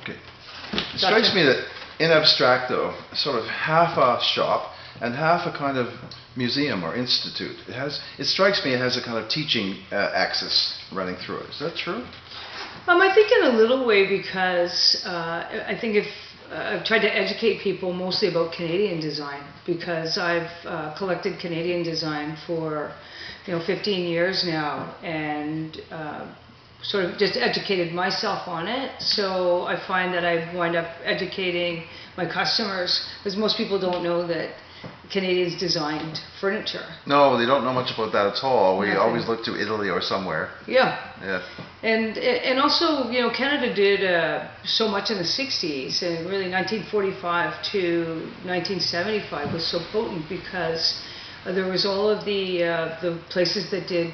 Okay. It strikes me that INabstracto is sort of half a shop and half a kind of museum or institute. It strikes me it has a kind of teaching axis running through it. Is that true? I think in a little way, because I think I've tried to educate people mostly about Canadian design, because I've collected Canadian design for 15 years now, and sort of just educated myself on it. So I find that I wind up educating my customers, because most people don't know that Canadians designed furniture. No, they don't know much about that at all. We Nothing. always look to Italy or somewhere. Yeah. Yeah. And also, Canada did so much in the 60s, and really 1945 to 1975 was so potent, because there was all of the places that did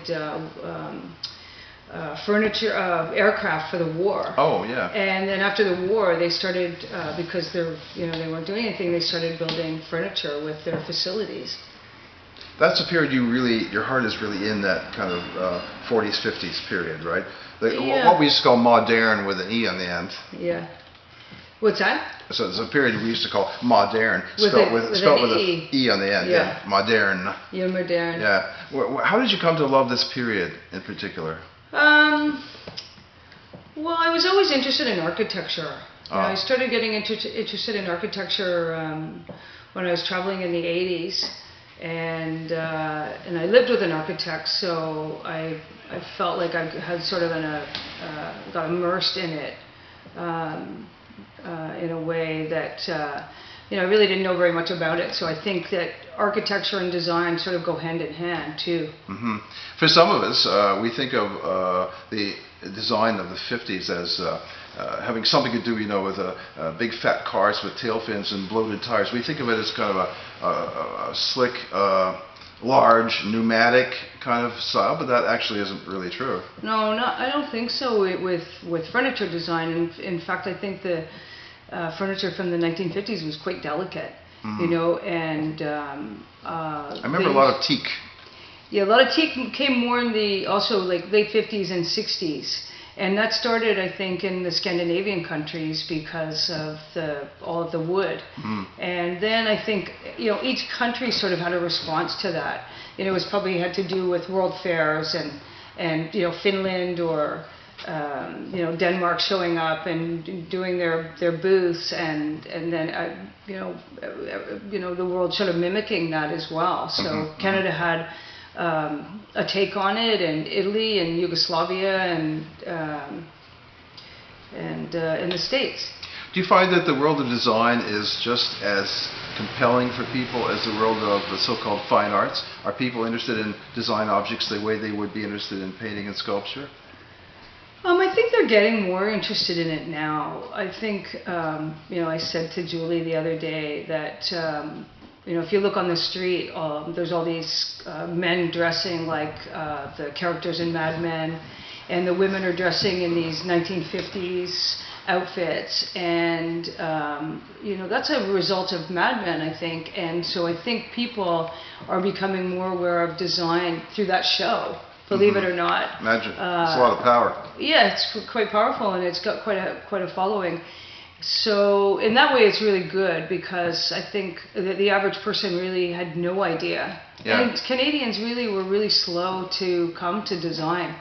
furniture, aircraft for the war. Oh, yeah. And then after the war, they started, because they weren't doing anything, they started building furniture with their facilities. That's a period your heart is really in, that kind of 40s, 50s period, right? Yeah. What we used to call modern with an E on the end. Yeah. What's that? So there's a period we used to call modern, With spelled with an an E on the end. Yeah. Modern. Yeah, modern. Yeah. How did you come to love this period in particular? Well, I was always interested in architecture. I started getting interested in architecture when I was traveling in the 80s, and I lived with an architect, so I felt like I had sort of got immersed in it in a way that I really didn't know very much about it. So I think that architecture and design sort of go hand in hand too. Mm-hmm. For some of us, we think of the design of the 50s as having something to do, with big fat cars with tail fins and bloated tires. We think of it as kind of a slick, large, pneumatic kind of style, but that actually isn't really true. No, I don't think so with furniture design. In fact, I think the furniture from the 1950s was quite delicate, and I remember a lot of teak. Yeah, a lot of teak came more in the also like late 50s and 60s, and that started, I think, in the Scandinavian countries because of all of the wood. And then I think each country sort of had a response to that. It was probably had to do with world fairs and Finland or Denmark showing up and doing their booths, and then the world sort of mimicking that as well. So Canada had a take on it, and Italy and Yugoslavia and in the States. Do you find that the world of design is just as compelling for people as the world of the so-called fine arts? Are people interested in design objects the way they would be interested in painting and sculpture? I think they're getting more interested in it now. I think, I said to Julie the other day that, if you look on the street, there's all these men dressing like the characters in Mad Men, and the women are dressing in these 1950s outfits, and, that's a result of Mad Men, I think. And so I think people are becoming more aware of design through that show. Believe it or not. Imagine. It's a lot of power. Yeah, it's quite powerful, and it's got quite a following. So in that way, it's really good, because I think that the average person really had no idea. Yeah. And Canadians were really slow to come to design.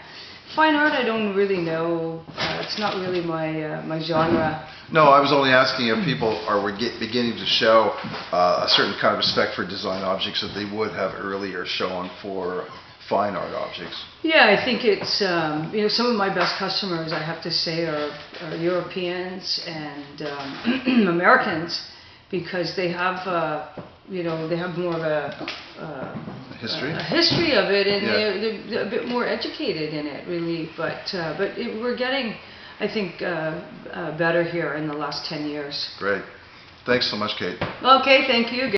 Fine art, I don't really know. It's not really my genre. No, I was only asking if people were beginning to show a certain kind of respect for design objects that they would have earlier shown for fine art objects. Yeah, I think it's some of my best customers, I have to say, are Europeans and Americans, because they have they have more of a history of it, and they're a bit more educated in it, really. But we're getting, I think, better here in the last 10 years. Great. Thanks so much, Kate. Okay, thank you.